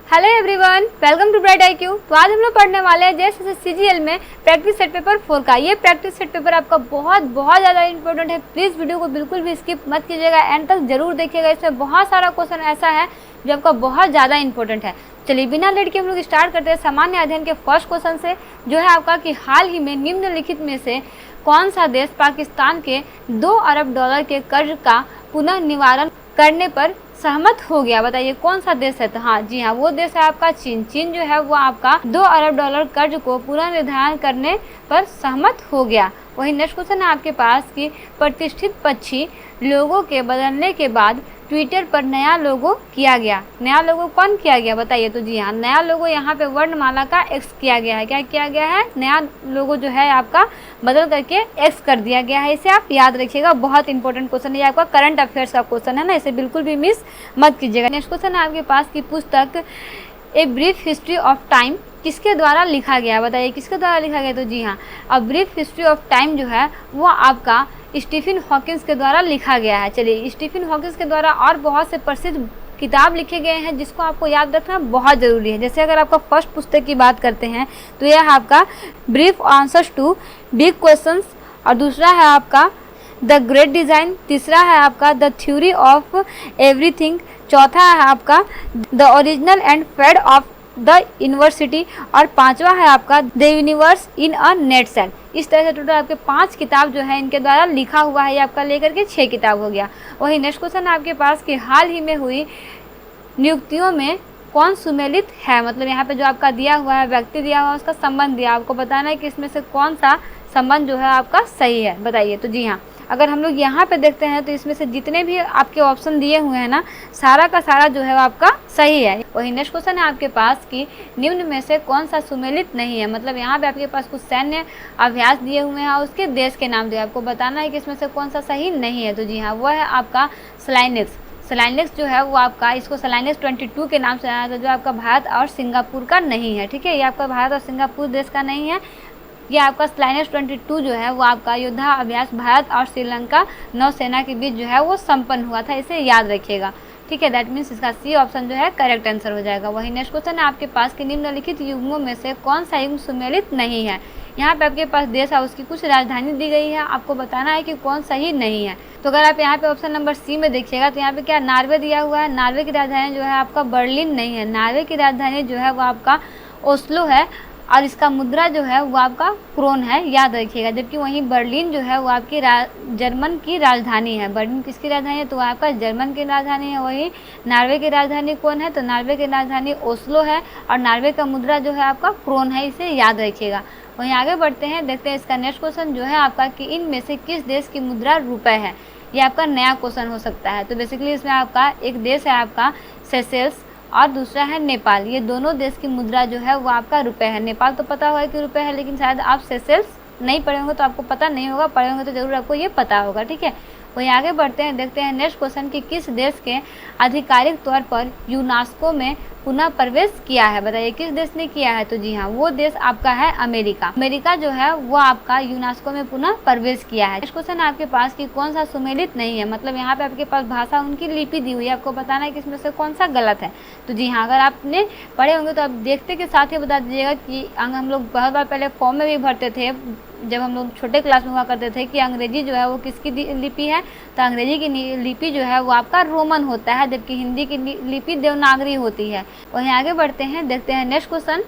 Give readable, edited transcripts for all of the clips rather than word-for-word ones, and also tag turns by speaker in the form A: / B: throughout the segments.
A: Hello everyone, welcome to bright IQ। तो आज हम लोग पढ़ने वाले हैं जैसे CGL में प्रैक्टिस सेट पेपर 4 का। ये प्रैक्टिस सेट पेपर आपका बहुत ज़्यादा इंपॉर्टेंट है। प्लीज़ वीडियो को बिल्कुल भी स्किप मत कीजिएगा, एंड तक जरूर देखिएगा। इसमें बहुत सारा क्वेश्चन ऐसा है जो आपका बहुत ज़्यादा इंपॉर्टेंट है। चलिए बिना लेट के हम लोग स्टार्ट करते हैं सामान्य अध्ययन के फर्स्ट क्वेश्चन से, जो है आपका कि हाल ही में निम्नलिखित में से कौन सा देश पाकिस्तान के 2 अरब डॉलर के कर्ज का पुनः निवारण करने पर सहमत हो गया। बताइए कौन सा देश है? तो जी हाँ, वो देश है आपका चीन। चीन जो है वो आपका 2 अरब डॉलर कर्ज को पुनर्निर्धारण करने पर सहमत हो गया। वही नेक्स्ट क्वेश्चन है आपके पास कि प्रतिष्ठित पक्षी लोगों के बदलने के बाद ट्विटर पर नया लोगो किया गया। नया लोगो कौन किया गया? बताइए। तो जी हाँ, नया लोगो यहाँ पे वर्णमाला का X किया गया है। क्या किया गया है? नया लोगो जो है आपका बदल करके X कर दिया गया है। इसे आप याद रखिएगा, बहुत इंपॉर्टेंट क्वेश्चन है। ये आपका करंट अफेयर्स का क्वेश्चन है ना, इसे बिल्कुल भी मिस मत कीजिएगा। नेक्स्ट क्वेश्चन है आपके पास की पुस्तक a brief history of time किसके द्वारा लिखा गया? बताइए किसके द्वारा लिखा गया? तो जी हाँ, a brief history of time जो है वो आपका स्टीफन हॉकिंस के द्वारा लिखा गया है। चलिए, स्टीफन हॉकिंस के द्वारा और बहुत से प्रसिद्ध किताब लिखे गए हैं जिसको आपको याद रखना बहुत ज़रूरी है। जैसे अगर आपका फर्स्ट पुस्तक की बात करते हैं तो यह आपका brief answers to big questions, और दूसरा है आपका द ग्रेट डिज़ाइन, तीसरा है आपका द थ्योरी ऑफ एवरीथिंग, चौथा है आपका the original and fate of the university, और पांचवा है आपका the universe in a nutshell. इस तरह से टोटल आपके 5 किताब जो है इनके द्वारा लिखा हुआ है। ये आपका लेकर के 6 किताब हो गया। वही नेक्स्ट क्वेश्चन है आपके पास कि हाल ही में हुई नियुक्तियों में कौन सुमेलित है? मतलब यहाँ पे जो आपका दिया हुआ है, व्यक्ति दिया हुआ है, उसका संबंध दिया, आपको बताना है कि इसमें से कौन सा संबंध जो है आपका सही है। बताइए। तो जी हाँ, अगर हम लोग यहाँ पे देखते हैं तो इसमें से जितने भी आपके ऑप्शन दिए हुए हैं ना, सारा का सारा जो है वो आपका सही है। वही नेक्स्ट क्वेश्चन है आपके पास कि निम्न में से कौन सा सुमेलित नहीं है? मतलब यहाँ पे आपके पास कुछ सैन्य अभ्यास दिए हुए हैं और उसके देश के नाम दिए, आपको बताना है कि इसमें से कौन सा सही नहीं है। तो जी हाँ, वह है आपका स्लाइनेक्स। स्लाइनेक्स जो है वो आपका, इसको स्लाइनेक्स 22 के नाम से जाना जाता है, जो आपका भारत और सिंगापुर का नहीं है। ठीक है, ये आपका भारत और सिंगापुर देश का नहीं है। ये आपका स्लाइनेक्स 22 जो है वो आपका योद्धा अभ्यास भारत और श्रीलंका नौसेना के बीच जो है वो संपन्न हुआ था। इसे याद रखिएगा। ठीक है, दैट मीन्स इसका सी ऑप्शन जो है करेक्ट आंसर हो जाएगा। वही नेक्स्ट क्वेश्चन है आपके पास कि निम्नलिखित युग्मों में से कौन सा युग्म सुमेलित नहीं है? यहाँ पे आपके पास देश है, उसकी कुछ राजधानी दी गई है, आपको बताना है कि कौन सही नहीं है। तो अगर आप यहाँ पे ऑप्शन नंबर सी में देखिएगा तो यहाँ पे क्या नॉर्वे दिया हुआ है। नॉर्वे की राजधानी जो है आपका बर्लिन नहीं है। नॉर्वे की राजधानी जो है वो आपका ओस्लो है, और इसका मुद्रा जो है वो आपका क्रोन है, याद रखिएगा। जबकि वहीं बर्लिन जो है वो आपकी जर्मन की राजधानी है। बर्लिन किसकी राजधानी है? तो वो आपका जर्मन की राजधानी है। वही नॉर्वे की राजधानी कौन है? तो नॉर्वे की राजधानी ओस्लो है, और नॉर्वे का मुद्रा जो है आपका क्रोन है, इसे याद रखिएगा। वहीं आगे बढ़ते हैं, देखते हैं इसका नेक्स्ट क्वेश्चन जो है आपका कि इनमें से किस देश की मुद्रा रुपये है? ये आपका नया क्वेश्चन हो सकता है। तो बेसिकली इसमें आपका एक देश है आपका सेशेल्स, और दूसरा है नेपाल। ये दोनों देश की मुद्रा जो है वो आपका रुपये है। नेपाल तो पता होगा कि रुपये है, लेकिन शायद आप सेशेल्स नहीं पढ़े होंगे तो आपको पता नहीं होगा, पढ़े होंगे तो जरूर आपको ये पता होगा। ठीक है, वहीं आगे बढ़ते हैं, देखते हैं नेक्स्ट क्वेश्चन कि किस देश के आधिकारिक तौर पर यूनेस्को में पुनः प्रवेश किया है? बताइए किस देश ने किया है? तो जी हाँ, वो देश आपका है अमेरिका। अमेरिका जो है वो आपका यूनेस्को में पुनः प्रवेश किया है। नेक्स्ट क्वेश्चन है आपके पास कि कौन सा सुमेलित नहीं है? मतलब यहाँ पे आपके पास भाषा उनकी लिपि दी हुई है, आपको बताना है कि इसमें से कौन सा गलत है। तो जी हाँ, अगर आपने पढ़े होंगे तो आप देखते के साथ ही बता दीजिएगा कि हम लोग बहुत बार पहले फॉर्म में भी भरते थे जब हम लोग छोटे क्लास में हुआ करते थे कि अंग्रेजी जो है वो किसकी लिपि है? तो अंग्रेजी की लिपि जो है वो आपका रोमन होता है, जबकि हिंदी की लिपि देवनागरी होती है। वहीं आगे बढ़ते हैं, देखते हैं नेक्स्ट क्वेश्चन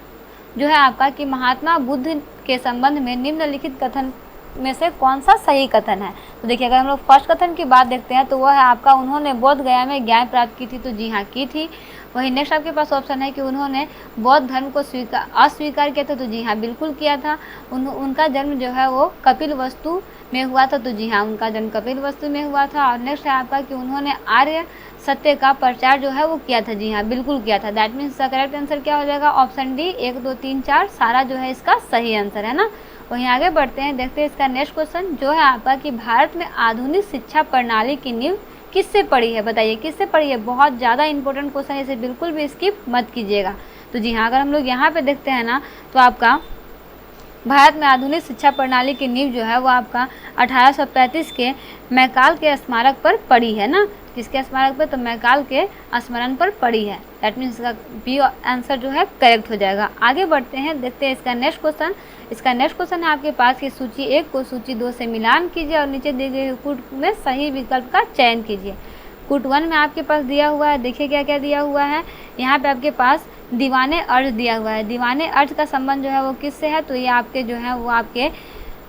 A: जो है आपका कि महात्मा बुद्ध के संबंध में निम्नलिखित कथन में से कौन सा सही कथन है? तो देखिए, अगर हम लोग फर्स्ट कथन की बात देखते हैं तो वह है आपका उन्होंने बोध गया में ज्ञान प्राप्त की थी। तो जी हाँ, की थी। वहीं नेक्स्ट आपके पास ऑप्शन है कि उन्होंने बौद्ध धर्म को अस्वीकार किया था। तो जी हाँ, बिल्कुल किया था। उनका जन्म जो है वो कपिलवस्तु में हुआ था। तो जी हाँ, उनका जन्म कपिलवस्तु में हुआ था। और नेक्स्ट है आपका कि उन्होंने आर्य सत्य का प्रचार जो है वो किया था। जी हाँ, बिल्कुल किया था। दैट मीन्स इसका करेक्ट आंसर क्या हो जाएगा? ऑप्शन डी, 1, 2, 3, 4 सारा जो है इसका सही आंसर है ना। वहीं आगे बढ़ते हैं, देखते हैं इसका नेक्स्ट क्वेश्चन जो है आपका कि भारत में आधुनिक शिक्षा प्रणाली की नींव किससे पड़ी है? बताइए किससे पड़ी है? बहुत ज़्यादा इंपॉर्टेंट क्वेश्चन है, इसे बिल्कुल भी स्किप मत कीजिएगा। तो जी हाँ, अगर हम लोग यहाँ पे देखते हैं ना तो आपका भारत में आधुनिक शिक्षा प्रणाली की नींव जो है वो आपका 1835 के मैकाल के स्मारक पर पड़ी है ना। किसके स्मारक पर, तो मैकाले के स्मरण पर पड़ी है। दैट मीन्स इसका बी आंसर जो है करेक्ट हो जाएगा। आगे बढ़ते हैं, देखते हैं इसका नेक्स्ट क्वेश्चन। इसका नेक्स्ट क्वेश्चन है आपके पास कि सूची 1 को सूची 2 से मिलान कीजिए और नीचे दिए गए कूट में सही विकल्प का चयन कीजिए। कूट 1 में आपके पास दिया हुआ है, देखिए क्या क्या दिया हुआ है। यहाँ पे आपके पास दीवाने अर्ज दिया हुआ है। दीवाने अर्ज का संबंध जो है वो किससे है, तो ये आपके जो है वो आपके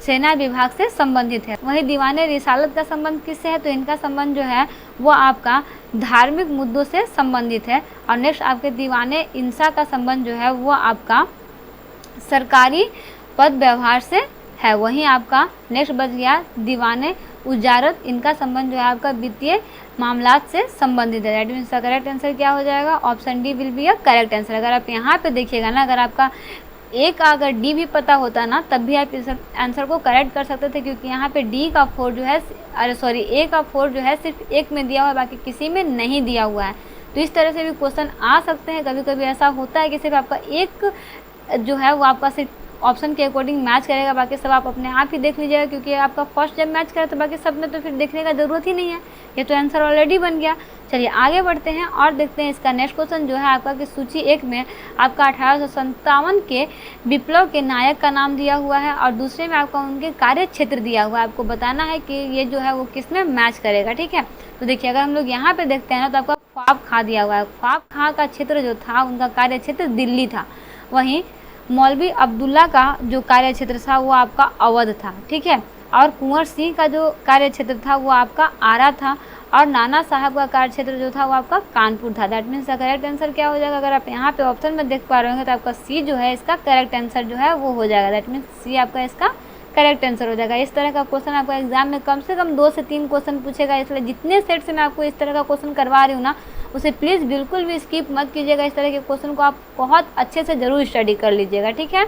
A: सेना विभाग से संबंधित है। वहीं दीवाने रिसालत का संबंध किससे है, तो इनका संबंध जो है वो आपका धार्मिक मुद्दों से संबंधित है। और नेक्स्ट आपके दीवाने इंसा का संबंध जो है वो आपका सरकारी पद व्यवहार से है। वहीं आपका नेक्स्ट बच गया दीवाने उजारत, इनका संबंध जो है आपका वित्तीय मामलात से संबंधित है। दैट मीन्स का करेक्ट आंसर क्या हो जाएगा, option D will be a correct answer. अगर आप यहाँ पे देखिएगा ना, अगर आपका एक अगर डी भी पता होता ना तब भी आप इस आंसर को करेक्ट कर सकते थे, क्योंकि यहाँ पे डी का 4 जो है, अरे सॉरी ए का 4 जो है सिर्फ एक में दिया हुआ है, बाकी किसी में नहीं दिया हुआ है। तो इस तरह से भी क्वेश्चन आ सकते हैं। कभी कभी ऐसा होता है कि सिर्फ आपका एक जो है वो आपका सिर्फ ऑप्शन के अकॉर्डिंग मैच करेगा, बाकी सब आप अपने आप ही देख लीजिएगा, क्योंकि आपका फर्स्ट जब मैच करे तो बाकी सब में तो फिर देखने का ज़रूरत ही नहीं है, ये तो आंसर ऑलरेडी बन गया। चलिए आगे बढ़ते हैं और देखते हैं इसका नेक्स्ट क्वेश्चन जो है आपका कि सूची 1 में आपका 1857 के विप्लव के नायक का नाम दिया हुआ है और दूसरे में आपका उनके कार्य क्षेत्र दिया हुआ है। आपको बताना है कि ये जो है वो किस में मैच करेगा, ठीक है। तो देखिए अगर हम लोग यहाँ पे देखते हैं ना तो आपका ख्वाब खां दिया हुआ है। ख्वाब खां का क्षेत्र जो था, उनका कार्य क्षेत्र दिल्ली था। वहीं मौलवी अब्दुल्ला का जो कार्य क्षेत्र था वो आपका अवध था, ठीक है। और कुंवर सिंह का जो कार्य क्षेत्र था वो आपका आरा था। और नाना साहब का कार्य क्षेत्र जो था वो आपका कानपुर था। दैट मीन्स का करेक्ट आंसर क्या हो जाएगा, अगर आप यहाँ पे ऑप्शन में देख पा रहे होंगे तो आपका सी जो है इसका करेक्ट आंसर जो है वो हो जाएगा। दैट मीन्स सी आपका इसका करेक्ट आंसर हो जाएगा। इस तरह का क्वेश्चन आपका एग्जाम में कम से कम 2 से 3 क्वेश्चन पूछेगा, इसलिए जितने सेट से मैं आपको इस तरह का क्वेश्चन करवा रही हूँ ना, उसे प्लीज़ बिल्कुल भी स्किप मत कीजिएगा। इस तरह के क्वेश्चन को आप बहुत अच्छे से ज़रूर स्टडी कर लीजिएगा, ठीक है।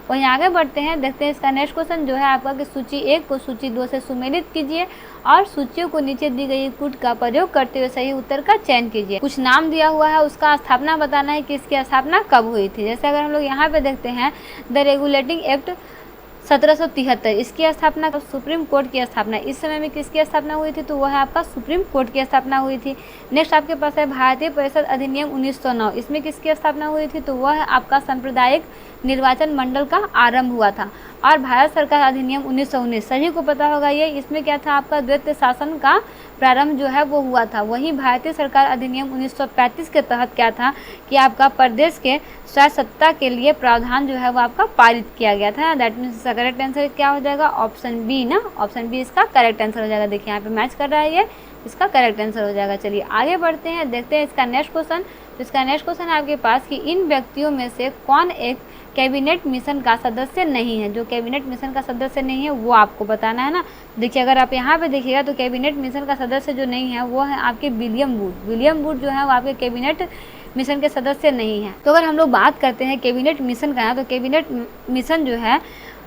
A: वहीं आगे बढ़ते हैं, देखते हैं इसका नेक्स्ट क्वेश्चन जो है आपका कि सूची 1 को सूची 2 से सुमेलित कीजिए और सूचियों को नीचे दी गई कूट का प्रयोग करते हुए सही उत्तर का चयन कीजिए। कुछ नाम दिया हुआ है, उसका स्थापना बताना है कि इसकी स्थापना कब हुई थी। जैसे अगर हम लोग यहाँ पे देखते हैं द रेगुलेटिंग एक्ट 1773, इसकी स्थापना सुप्रीम कोर्ट की स्थापना, इस समय में किसकी स्थापना हुई थी, तो वह है आपका सुप्रीम कोर्ट की स्थापना हुई थी। नेक्स्ट आपके पास है भारतीय परिषद अधिनियम 1909, इसमें किसकी स्थापना हुई थी, तो वह है आपका सांप्रदायिक निर्वाचन मंडल का आरंभ हुआ था। और भारत सरकार अधिनियम 1919, सभी को पता होगा ये, इसमें क्या था आपका द्वैत शासन का प्रारंभ जो है वो हुआ था। वहीं भारतीय सरकार अधिनियम 1935 के तहत क्या था कि आपका प्रदेश के स्वायत्त सत्ता के लिए प्रावधान जो है वो आपका पारित किया गया था। दैट मीन्स इसका करेक्ट आंसर क्या हो जाएगा, ऑप्शन बी ना, ऑप्शन बी इसका करेक्ट आंसर हो जाएगा। देखिए यहाँ पे मैच कर रहा है, ये इसका करेक्ट आंसर हो जाएगा। चलिए आगे बढ़ते हैं, देखते हैं इसका नेक्स्ट क्वेश्चन। तो इसका नेक्स्ट क्वेश्चन है आपके पास कि इन व्यक्तियों में से कौन एक कैबिनेट मिशन का सदस्य नहीं है। जो कैबिनेट मिशन का सदस्य नहीं है वो आपको बताना है ना। देखिए अगर आप यहाँ पे देखिएगा तो कैबिनेट मिशन का सदस्य जो नहीं है वो है आपके विलियम वुड। विलियम वुड जो है वो आपके कैबिनेट मिशन के सदस्य नहीं है। तो अगर हम लोग बात करते हैं कैबिनेट मिशन का, तो कैबिनेट मिशन जो है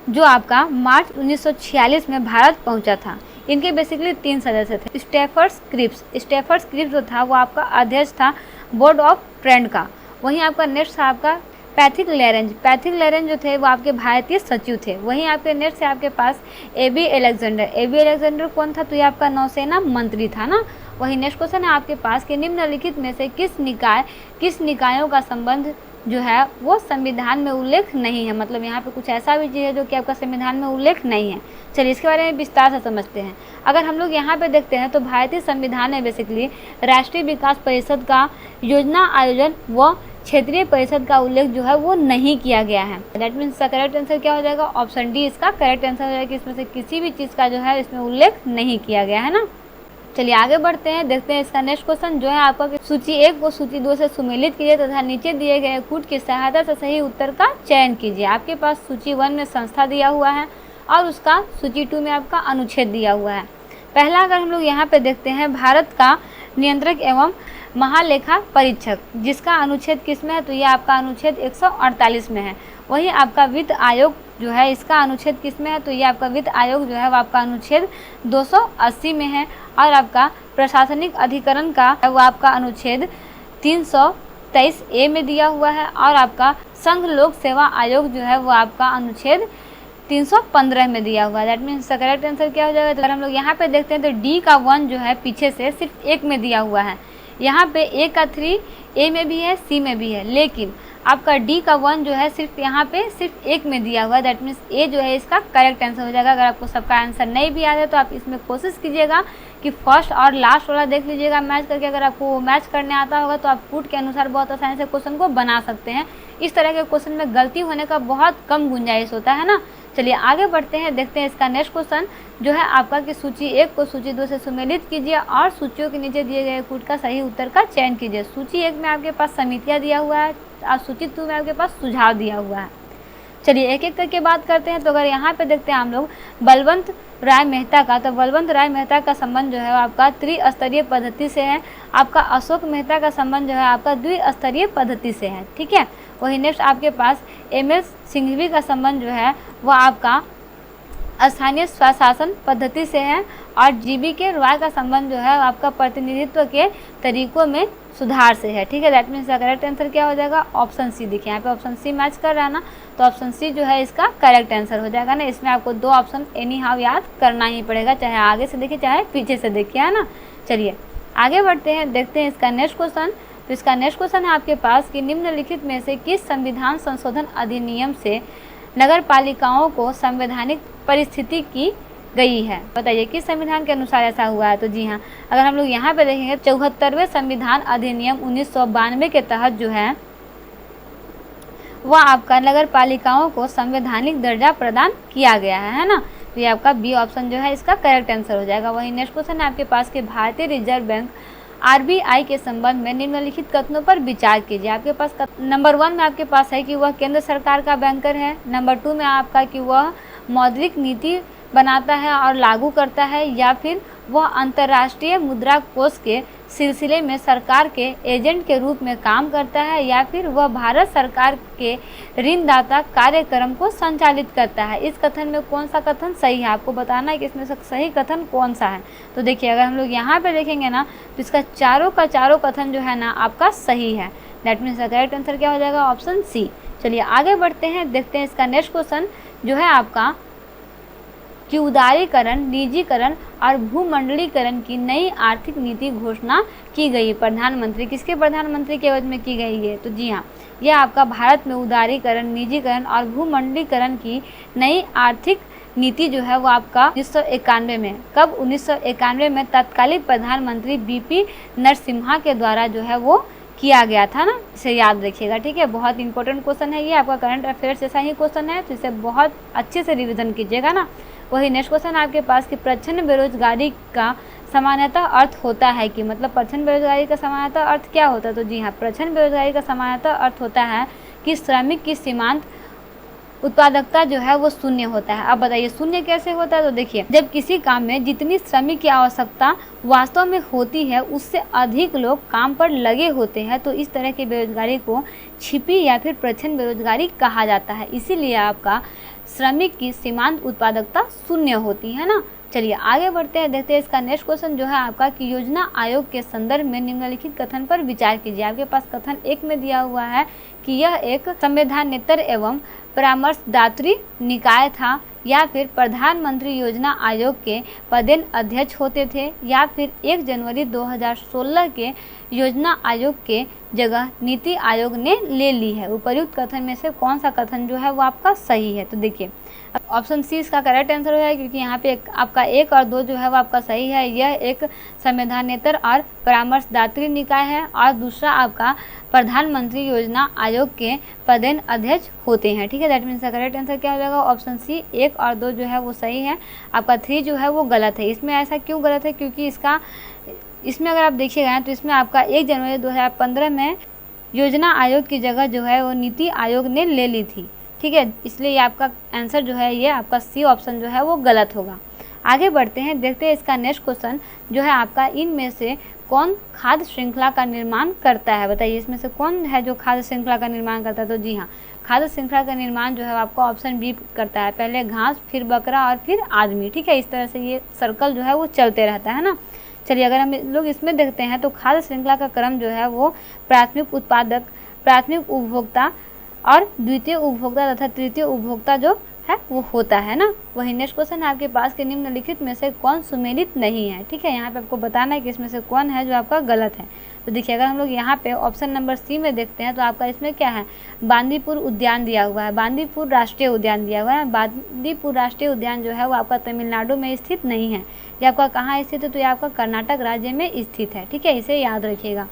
A: जो आपका मार्च 1946 में भारत पहुंचा था। इनके बेसिकली 3 सदस्य थे। स्टेफर्ड क्रिप्स जो था वो आपका अध्यक्ष था बोर्ड ऑफ ट्रेंड का। वहीं आपका नेक्स्ट था आपका पैथिक लैरेंज जो थे वो आपके भारतीय सचिव थे। वहीं आपके नेक्स्ट से आपके पास एबी अलेक्जेंडर कौन था, तो ये आपका नौसेना मंत्री था ना। वही नेक्स्ट क्वेश्चन है आपके पास कि निम्नलिखित में से किस निकायों का संबंध जो है वो संविधान में उल्लेख नहीं है। मतलब यहाँ पे कुछ ऐसा भी चीज़ है जो कि आपका संविधान में उल्लेख नहीं है। चलिए इसके बारे में विस्तार से समझते हैं। अगर हम लोग यहाँ पे देखते हैं तो भारतीय संविधान में बेसिकली राष्ट्रीय विकास परिषद का योजना आयोजन व क्षेत्रीय परिषद का उल्लेख जो है वो नहीं किया गया है। दैट मीन्स इसका करेक्ट आंसर क्या हो जाएगा, ऑप्शन डी इसका करेक्ट आंसर हो जाएगा कि इसमें से किसी भी चीज़ का जो है इसमें उल्लेख नहीं किया गया है ना। चलिए आगे बढ़ते हैं, देखते हैं इसका नेक्स्ट क्वेश्चन जो है आपका कि सूची 1 को सूची 2 से सुमेलित कीजिए तथा नीचे दिए गए कूट की सहायता से सही उत्तर का चयन कीजिए। आपके पास सूची 1 में संस्था दिया हुआ है और उसका सूची 2 में आपका अनुच्छेद दिया हुआ है। पहला अगर हम लोग यहाँ पे देखते हैं भारत का नियंत्रक एवं महालेखा परीक्षक, जिसका अनुच्छेद किस में है, तो ये आपका अनुच्छेद 148 में है। वही आपका वित्त आयोग जो है इसका अनुच्छेद किस में है, तो ये आपका वित्त आयोग जो है वो आपका अनुच्छेद 280 में है। और आपका प्रशासनिक अधिकरण का वो आपका अनुच्छेद 323A में दिया हुआ है। और आपका संघ लोक सेवा आयोग जो है वो आपका अनुच्छेद 315 में दिया हुआ है। दैट मीन्स इसका करेक्ट आंसर क्या हो जाएगा। तो अगर हम लोग यहाँ पे देखते हैं तो डी का 1 जो है पीछे से सिर्फ 1 में दिया हुआ है। यहाँ पे ए का 3 ए में भी है, सी में भी है, लेकिन आपका डी का 1 जो है सिर्फ यहाँ पे सिर्फ 1 में दिया हुआ है। दैट मीन्स ए जो है इसका करेक्ट आंसर हो जाएगा। अगर आपको सबका आंसर नहीं भी आ जाए तो आप इसमें कोशिश कीजिएगा कि फर्स्ट और लास्ट वाला देख लीजिएगा मैच करके। अगर आपको मैच करने आता होगा तो आप पुट के अनुसार बहुत आसानी से क्वेश्चन को बना सकते हैं। इस तरह के क्वेश्चन में गलती होने का बहुत कम गुंजाइश होता है ना। चलिए आगे बढ़ते हैं, देखते हैं इसका नेक्स्ट क्वेश्चन जो है आपका कि सूची 1 को सूची 2 से सुमेलित कीजिए और सूचियों के नीचे दिए गए पुट का सही उत्तर का चयन कीजिए। सूची 1 में आपके पास समितियाँ दिया हुआ है और सूची 2 में आपके पास सुझाव दिया हुआ है। चलिए एक एक करके बात करते हैं। तो अगर यहाँ पे देखते हैं हम लोग बलवंत राय मेहता का, तो बलवंत राय मेहता का संबंध जो है आपका त्रिस्तरीय पद्धति से है। आपका अशोक मेहता का संबंध जो है आपका द्विस्तरीय पद्धति से है। ठीक है, वही नेक्स्ट आपके पास एमएस सिंघवी का संबंध जो है वो आपका स्थानीय स्वशासन पद्धति से है। और जीबी के रॉय का संबंध जो है आपका प्रतिनिधित्व के तरीकों में सुधार से है। ठीक है, दैट मीन्स करेक्ट आंसर क्या हो जाएगा, ऑप्शन सी। देखिए यहाँ पे ऑप्शन सी मैच कर रहा है ना, तो ऑप्शन सी जो है इसका करेक्ट आंसर हो जाएगा ना। इसमें आपको 2 ऑप्शन एनी हाउ याद करना ही पड़ेगा, चाहे आगे से देखिए चाहे पीछे से देखिए, है ना। चलिए आगे बढ़ते हैं, देखते हैं इसका नेक्स्ट क्वेश्चन। तो इसका नेक्स्ट क्वेश्चन है आपके पास कि निम्नलिखित में से किस संविधान संशोधन अधिनियम से नगर पालिकाओं को संवैधानिक परिस्थिति की गई है। बताइए किस संविधान के अनुसार ऐसा हुआ है। तो जी हाँ, अगर हम लोग यहाँ पे देखेंगे 74वें संविधान अधिनियम 1992 के तहत जो है वह आपका नगर पालिकाओं को संवैधानिक दर्जा प्रदान किया गया है ना। तो ये आपका बी ऑप्शन जो है इसका करेक्ट आंसर हो जाएगा। वही नेक्स्ट क्वेश्चन है आपके पास कि भारतीय रिजर्व बैंक आरबीआई के संबंध में निम्नलिखित कथनों पर विचार कीजिए। आपके पास नंबर 1 में आपके पास है कि वह केंद्र सरकार का बैंकर है। नंबर 2 में आपका कि वह मौद्रिक नीति बनाता है और लागू करता है, या फिर वह अंतर्राष्ट्रीय मुद्रा कोष के सिलसिले में सरकार के एजेंट के रूप में काम करता है, या फिर वह भारत सरकार के ऋणदाता कार्यक्रम को संचालित करता है। इस कथन में कौन सा कथन सही है, आपको बताना है कि इसमें से सही कथन कौन सा है। तो देखिए अगर हम लोग यहाँ पे देखेंगे ना तो इसका चारों का चारों कथन जो है ना आपका सही है। दैट मीन्स करेक्ट आंसर क्या हो जाएगा, ऑप्शन सी। चलिए आगे बढ़ते हैं, देखते हैं इसका नेक्स्ट क्वेश्चन जो है आपका कि उदारीकरण, निजीकरण और भूमंडलीकरण की नई आर्थिक नीति घोषणा की गई। प्रधानमंत्री किसके प्रधानमंत्री के अवधि में की गई है। तो जी हाँ, यह आपका भारत में उदारीकरण, निजीकरण और भूमंडलीकरण की नई आर्थिक नीति जो है वो आपका 1991 में, कब 1991 में तत्कालीन प्रधानमंत्री बीपी नरसिम्हा के द्वारा जो है वो किया गया था ना। इसे याद रखिएगा, ठीक है। बहुत इंपॉर्टेंट क्वेश्चन है ये, आपका करंट अफेयर्स जैसा ही क्वेश्चन है, तो इसे बहुत अच्छे से रिवीजन कीजिएगा ना। वही नेक्स्ट क्वेश्चन आपके पास कि प्रच्छन्न बेरोजगारी का सामान्यतः अर्थ होता है कि, मतलब प्रच्छन्न बेरोजगारी का सामान्यतः अर्थ क्या होता है। तो जी हाँ, प्रच्छन्न बेरोजगारी का सामान्यतः अर्थ होता है कि श्रमिक की सीमांत उत्पादकता जो है वो शून्य होता है। अब बताइए शून्य कैसे होता है। तो देखिए जब किसी काम में जितनी श्रमिक की आवश्यकता वास्तव में होती है उससे अधिक लोग काम पर लगे होते हैं, तो इस तरह की बेरोजगारी को छिपी या फिर प्रच्छन्न बेरोजगारी कहा जाता है। इसीलिए आपका श्रमिक की सीमांत उत्पादकता शून्य होती है ना। चलिए आगे बढ़ते हैं, देखते हैं इसका नेक्स्ट क्वेश्चन जो है आपका कि योजना आयोग के संदर्भ में निम्नलिखित कथन पर विचार कीजिए। आपके पास कथन 1 में दिया हुआ है कि यह एक संवैधानिक एवं परामर्शदात्री निकाय था, या फिर प्रधानमंत्री योजना आयोग के पदेन अध्यक्ष होते थे, या फिर 1 जनवरी 2016 के योजना आयोग के जगह नीति आयोग ने ले ली है। उपर्युक्त कथन में से कौन सा कथन जो है वो आपका सही है। तो देखिए ऑप्शन सी इसका करेक्ट आंसर है, क्योंकि यहाँ पे आपका 1 और 2 जो है वो आपका सही है। यह एक संवैधानेतर और परामर्शदात्री निकाय है, और दूसरा आपका प्रधानमंत्री योजना आयोग के पदेन अध्यक्ष होते हैं। ठीक है, दैट मीन्स करेक्ट आंसर क्या हो जाएगा, ऑप्शन सी। 1 और 2 जो है वो सही है, आपका 3 जो है वो गलत है। इसमें ऐसा क्यों गलत है, क्योंकि इसमें अगर आप देखिएगा तो इसमें आपका 1 जनवरी 2015 में योजना आयोग की जगह जो है वो नीति आयोग ने ले ली थी। ठीक है, इसलिए ये आपका आंसर जो है ये आपका सी ऑप्शन जो है वो गलत होगा। आगे बढ़ते हैं, देखते हैं इसका नेक्स्ट क्वेश्चन जो है आपका इनमें से कौन खाद्य श्रृंखला का निर्माण करता है। बताइए इसमें से कौन है जो खाद्य श्रृंखला का निर्माण करता है। तो जी हाँ, खाद्य श्रृंखला का निर्माण जो है आपका ऑप्शन बी करता है। पहले घास, फिर बकरा और फिर आदमी। ठीक है, इस तरह से ये सर्कल जो है वो चलते रहता है ना। चलिए अगर हम लोग इसमें देखते हैं तो खाद्य श्रृंखला का क्रम जो है वो प्राथमिक उत्पादक, प्राथमिक उपभोक्ता और द्वितीय उपभोक्ता तथा तृतीय उपभोक्ता जो है वो होता है ना। वही नेक्स्ट क्वेश्चन है आपके पास कि निम्नलिखित में से कौन सुमेलित नहीं है। ठीक है, यहाँ पे आपको बताना है कि इसमें से कौन है जो आपका गलत है। तो देखिए अगर हम लोग यहाँ पे ऑप्शन नंबर सी में देखते हैं तो आपका इसमें क्या है, बांदीपुर उद्यान दिया हुआ है, बांदीपुर राष्ट्रीय उद्यान दिया हुआ है। बांदीपुर राष्ट्रीय उद्यान जो है वो आपका तमिलनाडु में स्थित नहीं है। ये आपका कहाँ स्थित है, तो ये आपका कर्नाटक राज्य में स्थित है। ठीक है, इसे याद रखिएगा।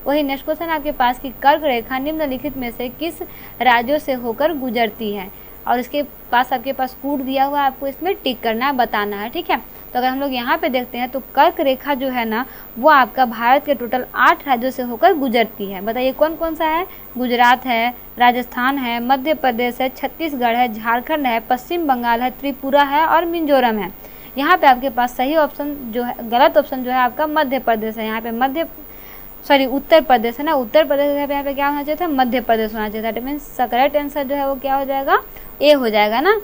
A: वही नेक्स्ट क्वेश्चन आपके पास कि कर्क रेखा निम्नलिखित में से किस राज्यों से होकर गुजरती है, और इसके पास आपके पास कूट दिया हुआ है, आपको इसमें टिक करना है, बताना है। ठीक है, तो अगर हम लोग यहाँ पे देखते हैं तो कर्क रेखा जो है ना वो आपका भारत के टोटल 8 राज्यों से होकर गुजरती है। बताइए कौन कौन सा है। गुजरात है, राजस्थान है, मध्य प्रदेश है, छत्तीसगढ़ है, झारखंड है, पश्चिम बंगाल है, त्रिपुरा है और मिजोरम है। यहाँ पे आपके पास सही ऑप्शन जो है, गलत ऑप्शन जो है आपका मध्य प्रदेश है। यहाँ पे उत्तर प्रदेश है ना, उत्तर प्रदेश यहाँ पे क्या होना चाहिए था, मध्य प्रदेश होना चाहिए था। दैट मीन्स करेक्ट आंसर जो है वो क्या हो जाएगा, ए हो जाएगा ना।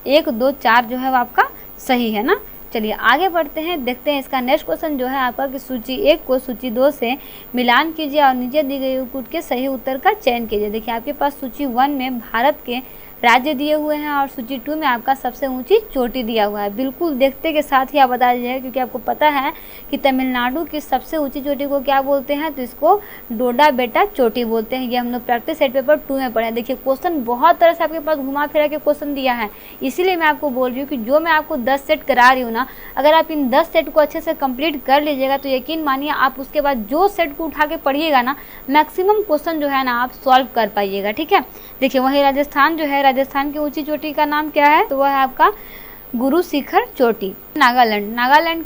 A: 1, 2, 4 जो है वो आपका सही है ना। चलिए आगे बढ़ते हैं, देखते हैं इसका नेक्स्ट क्वेश्चन जो है आपका कि सूची 1 को सूची 2 से मिलान कीजिए और नीचे दी गई कूट के सही उत्तर का चयन कीजिए। देखिए आपके पास सूची 1 में भारत के राज्य दिए हुए हैं और सूची 2 में आपका सबसे ऊंची चोटी दिया हुआ है। बिल्कुल देखते के साथ ही आप बता दीजिएगा, क्योंकि आपको पता है कि तमिलनाडु की सबसे ऊंची चोटी को क्या बोलते हैं, तो इसको डोडा बेटा चोटी बोलते हैं। ये हम लोग प्रैक्टिस सेट पेपर 2 में पढ़े। देखिए क्वेश्चन बहुत तरह से आपके पास घुमा फिरा के क्वेश्चन दिया है, इसीलिए मैं आपको बोल रही हूँ कि जो मैं आपको 10 सेट करा रही हूँ ना, अगर आप इन 10 सेट को अच्छे से कंप्लीट कर लीजिएगा तो यकीन मानिए आप उसके बाद जो सेट को उठा के पढ़िएगा ना, मैक्सिमम क्वेश्चन जो है ना आप सॉल्व कर पाइएगा। ठीक है, देखिए वही राजस्थान जो है, राजस्थान की ऊंची चोटी का नाम क्या है, तो वह है आपका गुरु शिखर चोटी। नागालैंड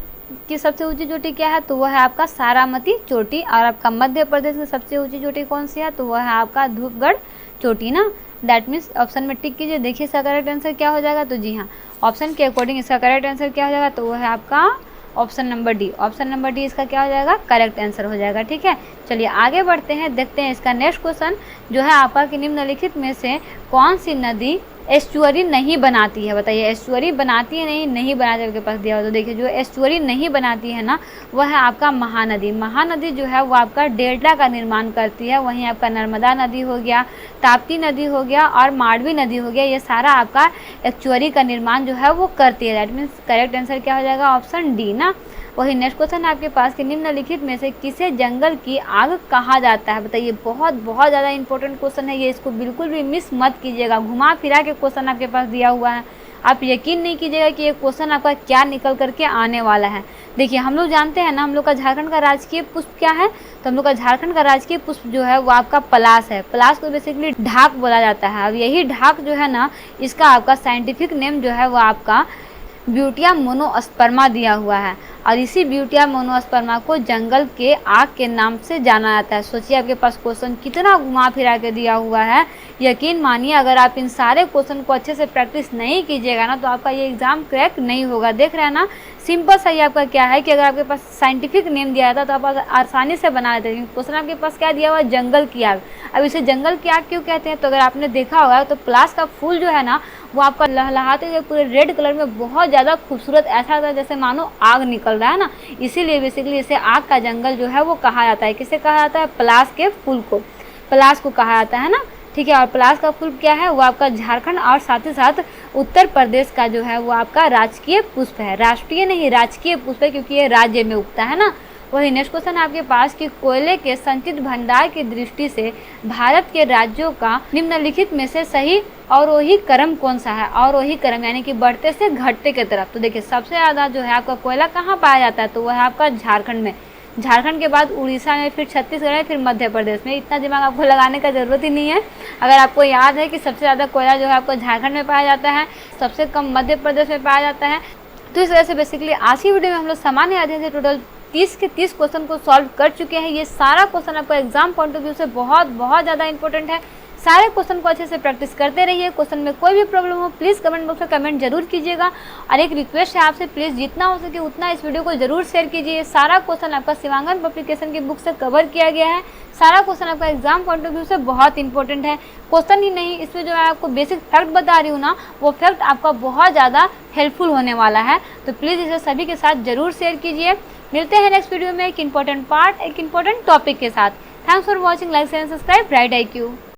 A: की सबसे ऊंची चोटी क्या है, तो वह है आपका सारामती चोटी। और आपका मध्य प्रदेश की सबसे ऊंची चोटी कौन सी है, तो वह है आपका धूपगढ़ चोटी ना। दैट मीन्स ऑप्शन में टिक कीजिए। देखिए इसका करेक्ट आंसर क्या हो जाएगा, तो जी हाँ, ऑप्शन के अकॉर्डिंग इसका करेक्ट आंसर क्या हो जाएगा, तो वह है आपका option number D. Option number D इसका क्या हो जाएगा, करेक्ट आंसर हो जाएगा। ठीक है, चलिए आगे बढ़ते हैं, देखते हैं इसका नेक्स्ट क्वेश्चन जो है आपका कि निम्नलिखित में से कौन सी नदी एस्चुअरी नहीं बनाती है। बताइए एस्चुअरी बनाती है नहीं बनाती है, आपके पास दिया हो। तो देखिए जो एस्चुअरी नहीं बनाती है ना वह है आपका महानदी। महानदी जो है वो आपका डेल्टा का निर्माण करती है। वहीं आपका नर्मदा नदी हो गया, ताप्ती नदी हो गया और मांडवी नदी हो गया, ये सारा आपका एस्चुअरी का निर्माण जो है वो करती है। दैट मीन्स करेक्ट आंसर क्या हो जाएगा, ऑप्शन डी ना। वही नेक्स्ट क्वेश्चन आपके पास कि निम्नलिखित में से किसे जंगल की आग कहा जाता है। बताइए बहुत ज़्यादा इंपॉर्टेंट क्वेश्चन है ये, इसको बिल्कुल भी मिस मत कीजिएगा। घुमा फिरा के क्वेश्चन आपके पास दिया हुआ है, आप यकीन नहीं कीजिएगा कि ये क्वेश्चन आपका क्या निकल करके आने वाला है। देखिए हम लोग जानते हैं ना, हम लोग का झारखंड का राजकीय पुष्प क्या है, तो हम लोग का झारखंड का राजकीय पुष्प जो है वो आपका पलाश है। पलाश को बेसिकली ढाक बोला जाता है। अब यही ढाक जो है ना, इसका आपका साइंटिफिक नेम जो है वो आपका ब्यूटिया मोनोस्पर्मा दिया हुआ है। और इसी ब्यूटिया मोनोस्पर्मा को जंगल के आग के नाम से जाना जाता है। सोचिए आपके पास क्वेश्चन कितना घुमा फिरा के दिया हुआ है। यकीन मानिए अगर आप इन सारे क्वेश्चन को अच्छे से प्रैक्टिस नहीं कीजिएगा ना तो आपका ये एग्जाम क्रैक नहीं होगा। देख रहे हैं ना, सिंपल सा ही आपका क्या है कि अगर आपके पास साइंटिफिक नेम दिया था तो आप आसानी से बना लेते हैं। क्वेश्चन आपके पास क्या दिया हुआ है, जंगल की आग। अब इसे जंगल की आग क्यों कहते हैं, तो अगर आपने देखा होगा तो पलाश का फूल जो है ना वो आपका लहलहाते हुए पूरे रेड कलर में बहुत ज़्यादा खूबसूरत, ऐसा होता है जैसे मानो आग निकल रहा है ना, इसीलिए बेसिकली इसे आग का जंगल जो है वो कहा जाता है। किसे कहा जाता है, पलाश के फूल को, पलाश को कहा जाता है ना। ठीक है, और पलाश का फूल क्या है, वो आपका झारखंड और साथ ही साथ उत्तर प्रदेश का जो है वो आपका राजकीय पुष्प है। राष्ट्रीय नहीं, राजकीय पुष्प है, क्योंकि ये राज्य में उगता है ना। वही नेक्स्ट क्वेश्चन आपके पास कि कोयले के संचित भंडार की दृष्टि से भारत के राज्यों का निम्नलिखित में से सही अवरोही क्रम कौन सा है। अवरोही क्रम यानी कि बढ़ते से घटते की तरफ। तो देखिए सबसे ज़्यादा जो है आपका कोयला कहाँ पाया जाता है, तो वह है आपका झारखंड में। झारखंड के बाद उड़ीसा में, फिर छत्तीसगढ़ में, फिर मध्य प्रदेश में। इतना दिमाग आपको लगाने का ज़रूरत ही नहीं है। अगर आपको याद है कि सबसे ज़्यादा कोयला जो है आपको झारखंड में पाया जाता है, सबसे कम मध्य प्रदेश में पाया जाता है। तो इस वजह से बेसिकली आज की वीडियो में हम लोग सामान्य अध्ययन से टोटल 30 के 30 क्वेश्चन को सॉल्व कर चुके हैं। ये सारा क्वेश्चन आपका एग्जाम पॉइंट ऑफ व्यू से बहुत ज़्यादा इंपॉर्टेंट है। सारे क्वेश्चन को अच्छे से प्रैक्टिस करते रहिए। क्वेश्चन में कोई भी प्रॉब्लम हो प्लीज़ कमेंट बॉक्स में कमेंट जरूर कीजिएगा। और एक रिक्वेस्ट है आपसे, प्लीज़ जितना हो सके उतना इस वीडियो को जरूर शेयर कीजिए। सारा क्वेश्चन आपका शिवांगन पब्लिकेशन की बुक से कवर किया गया है। सारा क्वेश्चन आपका एग्जाम पॉइंट ऑफ व्यू से बहुत इंपॉर्टेंट है। क्वेश्चन ही नहीं, इसमें जो है आपको बेसिक फैक्ट बता रही हूँ ना, वो फैक्ट आपका बहुत ज़्यादा हेल्पफुल होने वाला है। तो प्लीज़ इसे सभी के साथ जरूर शेयर कीजिए। मिलते हैं नेक्स्ट वीडियो में एक इंपॉर्टेंट पार्ट, एक इंपॉर्टेंट टॉपिक के साथ। Thanks for watching, like share and subscribe bright IQ।